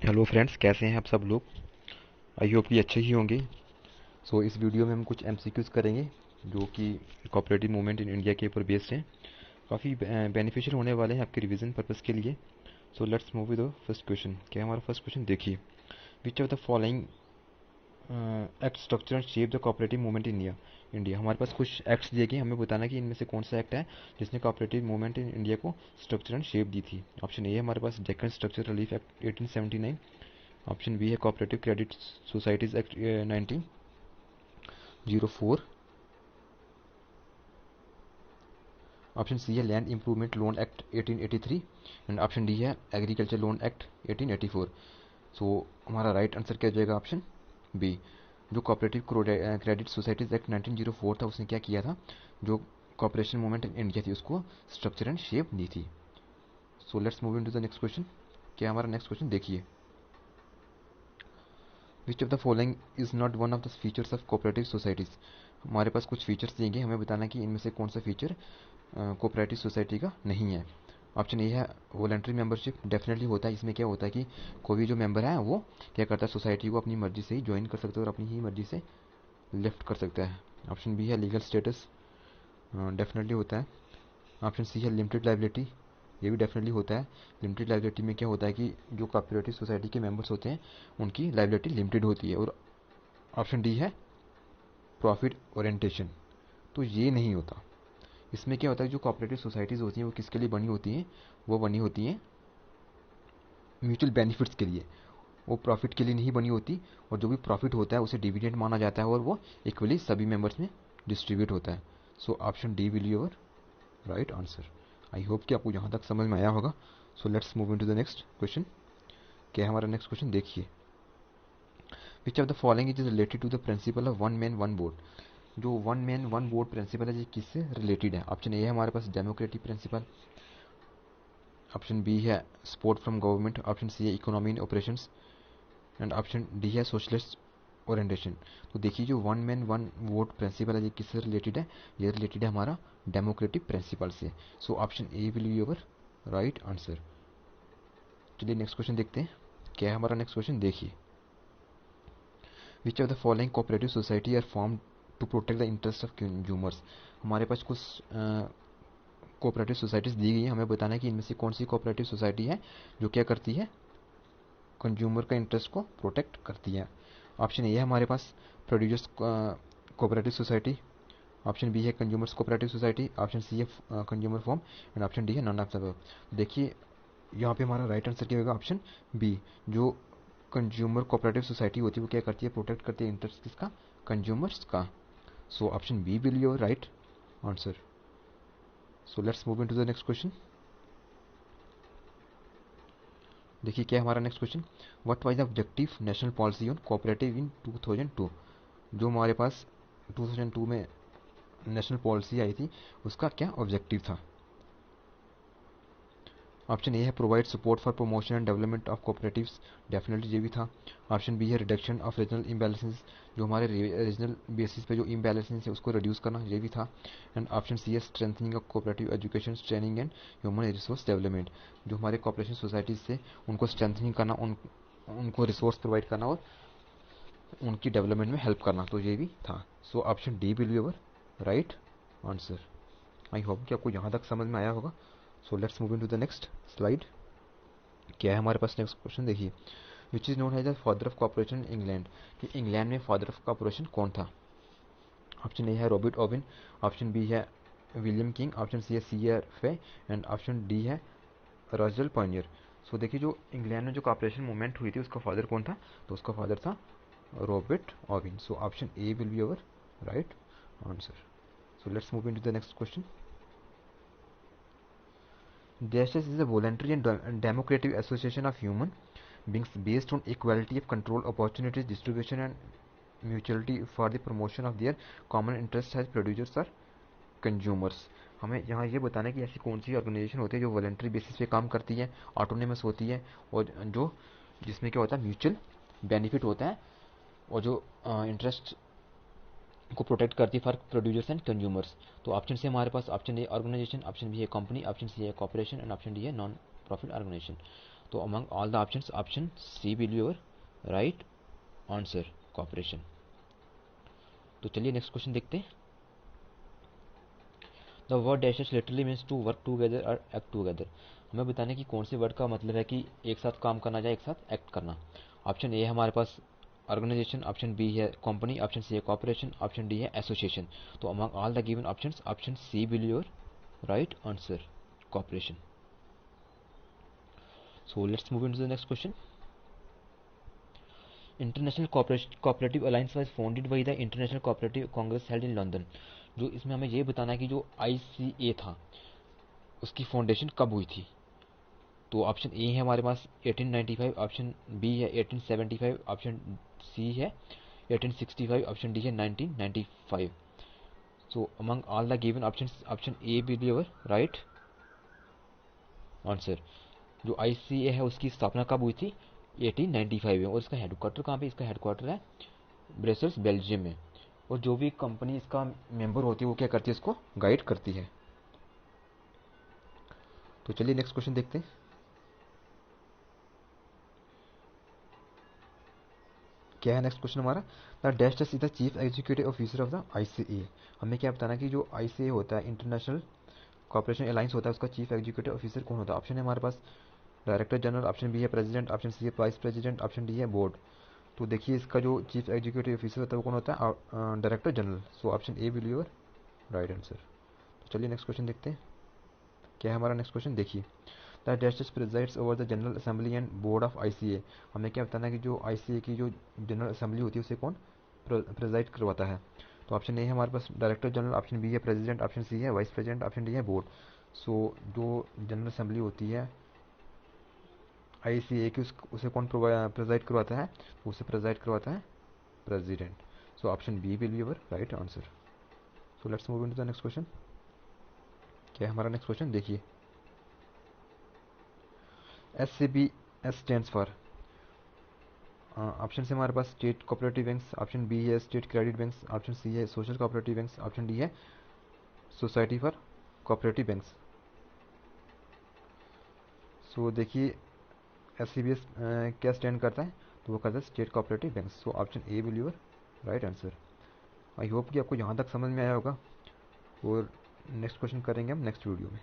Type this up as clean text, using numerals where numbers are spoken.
Hello friends, कैसे हैं आप सब लोग। आई होप कि अच्छे ही होंगे। इस वीडियो में हम कुछ एमसीक्यूज़ करेंगे जो कि कोऑपरेटिव मूवमेंट इन इंडिया के ऊपर बेस्ड हैं। काफ़ी बेनिफिशियल होने वाले हैं आपके रिवीजन पर्पस के लिए। Let's move with the first question. क्या है हमारा फर्स्ट क्वेश्चन, देखिए। Which of the following act structure and shape the cooperative movement in India. हमारे पास कुछ एक्ट्स दिए गए, हमें बताना कि इनमें से कौन सा एक्ट है जिसने कोऑपरेटिव मूवमेंट इन इंडिया को स्ट्रक्चर एंड शेप दी थी। ऑप्शन ए है हमारे पास Deccan structure relief act 1879। Option B है cooperative credit societies act 1904। Option C है land improvement loan act 1883 and option D है एग्रीकल्चर लोन एक्ट 1884। हमारा राइट आंसर क्या हो जाएगा, ऑप्शन बी। जो कोऑपरेटिव क्रेडिट सोसाइटीज एक्ट 1904 था, उसने क्या किया था, जो कॉपरेशन मूवमेंट इन इंडिया थी उसको स्ट्रक्चर एंड शेप दी थी। Let's move into the next question. क्या हमारा नेक्स्ट क्वेश्चन, देखिए। Which of the following is not one of the features of cooperative societies. हमारे पास कुछ फीचर्स देंगे, हमें बताना कि इनमें से कौन सा फीचर कोऑपरेटिव सोसाइटी का नहीं है। ऑप्शन ए है वॉलंटरी मेंबरशिप। डेफिनेटली होता है। इसमें क्या होता है कि कोई भी जो मेंबर है वो क्या करता है, सोसाइटी को अपनी मर्जी से ही ज्वाइन कर सकता है और अपनी ही मर्जी से लेफ्ट कर सकता है। ऑप्शन बी है लीगल स्टेटस। डेफिनेटली होता है। ऑप्शन सी है लिमिटेड लाइबिलिटी। ये भी डेफिनेटली होता है। लिमिटेड लाइबिलिटी में क्या होता है कि जो कोऑपरेटिव सोसाइटी के मेंबर्स होते हैं उनकी लाइबिलिटी लिमिटेड होती है। और ऑप्शन डी है प्रॉफिट ओरिएंटेशन। तो ये नहीं होता। इसमें क्या होता है, जो कोऑपरेटिव सोसाइटीज़ होती हैं वो किसके लिए बनी होती हैं, वो बनी होती हैं म्यूचुअल बेनिफिट्स के लिए। वो प्रॉफिट के लिए नहीं बनी होती। और जो भी प्रॉफिट होता है उसे डिविडेंड माना जाता है और वो इक्वली सभी मेंबर्स में डिस्ट्रीब्यूट होता है। Option D will your right answer. I hope कि आपको यहाँ तक समझ में आया होगा। Let's move into the next question. क्या है हमारा नेक्स्ट क्वेश्चन, देखिए। Which of the following is related to the principle of one man one vote. जो one man one vote principle है ये किससे रिलेटेड है। ऑप्शन ए है हमारे पास डेमोक्रेटिक प्रिंसिपल। ऑप्शन बी है support from government. Option C है economy in operations and option D है सोशलिस्ट ओरिएंटेशन। तो देखिए, जो one man one vote principle है ये किससे रिलेटेड है, ये रिलेटेड है हमारा डेमोक्रेटिक प्रिंसिपल से। Option A will be your right answer. चलिए नेक्स्ट क्वेश्चन देखते हैं। क्या है हमारा नेक्स्ट क्वेश्चन, देखिए। Which of the following cooperative society are form to protect the interest of consumers. हमारे पास कुछ कोऑपरेटिव सोसाइटीज दी गई है, हमें बताना है कि इनमें से कौन सी कोऑपरेटिव सोसाइटी है जो क्या करती है, कंज्यूमर का इंटरेस्ट को प्रोटेक्ट करती है। ऑप्शन ए है हमारे पास producers cooperative society. Option B है consumers cooperative society. Option C है consumer form and option D है नॉन ऑफ द अबव। देखिए, यहाँ पे हमारा राइट आंसर क्या होगा, ऑप्शन बी। जो कंज्यूमर कोऑपरेटिव सोसाइटी होती है वो क्या करती है, प्रोटेक्ट करती है इंटरेस्ट किसका, कंज्यूमर्स का। Option B will your right answer. Let's move into the next question. देखिए, क्या है हमारा next question. What was the objective national policy on cooperative in 2002। जो हमारे पास 2002 में नेशनल पॉलिसी आई थी उसका क्या ऑब्जेक्टिव था। ऑप्शन ए है provide support for promotion and development of cooperatives. Definitely ये भी था। ऑप्शन बी है रिडक्शन ऑफ रीजनल इम्बैलेंसेस। जो हमारे रीजनल बेसिस पे जो इम्बैलेंसेस है उसको रिड्यूस करना, ये भी था। एंड ऑप्शन सी है strengthening of cooperative education training and human resource development. जो हमारे कोऑपरेशन सोसाइटीज से उनको स्ट्रेंथनिंग करना, उनको रिसोर्स प्रोवाइड करना और उनकी डेवलपमेंट में हेल्प करना, तो ये भी था। Option D will be our right answer. I hope कि आपको यहाँ तक समझ में आया होगा। Let's move in to the next slide. क्या है हमारे पास नेक्स्ट क्वेश्चन, देखिए। Which is known as the father of corporation in England. कि इंग्लैंड में फादर ऑफ कॉर्पोरेशन कौन था। ऑप्शन ए है रॉबर्ट ओबिन। ऑप्शन बी है विलियम किंग। ऑप्शन सी है सीआर फे एंड ऑप्शन डी है रॉजल पॉइनियर। देखिए, जो इंग्लैंड में जो कॉर्पोरेशन मूवमेंट हुई थी उसका फादर कौन था, तो उसका फादर था Robert Owen. Option A will be our right answer. Let's move into the next question. Justice is a voluntary and democratic association of human beings based on equality of control, opportunities, distribution, and mutuality for the promotion of their common interests as producers or consumers. हमें यहाँ ये बताना है कि ऐसी कौन सी organisation होती है जो वॉलेंट्री बेसिस पे काम करती है, ऑटोनोमस होती है और जो जिसमें क्या होता है म्यूचुअल बेनिफिट होता है और जो इंटरेस्ट को प्रोटेक्ट करती है फॉर प्रोड्यूसर्स एंड कंज्यूमर्स। तो ऑप्शन से हमारे पास option A organisation, option B है कंपनी, ऑप्शन सी है कॉर्पोरेशन एंड ऑप्शन डी है नॉन प्रॉफिट ऑर्गेनाइजेशन। तो among all the options option C will be your right answer, corporation. तो चलिए नेक्स्ट क्वेश्चन देखते हैं। The word dashes literally means to work together और act together. हमें बताने की कौन से वर्ड का मतलब है कि एक साथ काम करना या एक साथ एक्ट करना। ऑप्शन ए हमारे पास ऑर्गेनाइजेशन, ऑप्शन बी है कंपनी, ऑप्शन सी है कॉर्पोरेशन, ऑप्शन डी है एसोसिएशन। तो among all the given options option C will your right answer, corporation. So let's move into the next question. International cooperative alliance was founded by the international cooperative congress held in London. जो इसमें हमें ये बताना है कि जो ICA था उसकी फाउंडेशन कब हुई थी। तो ऑप्शन ए है हमारे पास 1895, ऑप्शन बी है 1875, ऑप्शन सी है 1865, ऑप्शन डी है 1995। सो among all the given options option A will be our right answer. जो आईसीए है उसकी स्थापना कब हुई थी, 1895 में। और इसका हेडक्वार्टर कहाँ पे, इसका हेडक्वार्टर है ब्रसेल्स, बेल्जियम में। और जो भी कंपनी इसका मेंबर होती है वो क्या करती है, इसको गाइड करती है। तो चलिए नेक्स्ट क्वेश्चन देखते हैं। क्या है नेक्स्ट क्वेश्चन हमारा, the dash test is the chief executive officer of the ICA. हमें क्या बताना कि जो आईसीए होता है, इंटरनेशनल कॉपरेशन अलायंस होता है, उसका चीफ एग्जीक्यूटिव ऑफिसर कौन होता है। ऑप्शन है हमारे पास डायरेक्टर जनरल, ऑप्शन बी है प्रेसिडेंट, ऑप्शन सी है वाइस प्रेसिडेंट, ऑप्शन डी है बोर्ड। तो देखिए इसका जो चीफ एग्जीक्यूटिव ऑफिसर होता है वो कौन होता है, director general. So option A will your right answer. तो चलिए नेक्स्ट क्वेश्चन देखते हैं। क्या है हमारा नेक्स्ट क्वेश्चन, देखिए the justice presides over the general assembly and board of ICA. हमें क्या बताना है कि जो आईसीए की जो जनरल असेंबली होती है उसे कौन प्रिजाइड करवाता है। तो ऑप्शन ए है हमारे पास डायरेक्टर जनरल, ऑप्शन बी है प्रेसिडेंट, ऑप्शन सी है वाइस प्रेसिडेंट, ऑप्शन डी है बोर्ड। सो जो जनरल असेंबली होती है आईसीए की उसे कौन प्रिजाइड करवाता है, उसे प्रिजाइड करवाता है president. So option B will be our right answer. So let's move into the next question. क्या है हमारा नेक्स्ट क्वेश्चन, देखिए S C B S stands for. Option से हमारे पास state cooperative banks, option B है state credit banks, option C है social cooperative banks, option D है society for cooperative banks. So देखिए एस सी बी एस क्या stand करता है, तो वो करता है state cooperative banks. So option A will your right answer. I hope कि आपको यहाँ तक समझ में आया होगा। और नेक्स्ट क्वेश्चन करेंगे हम नेक्स्ट वीडियो में।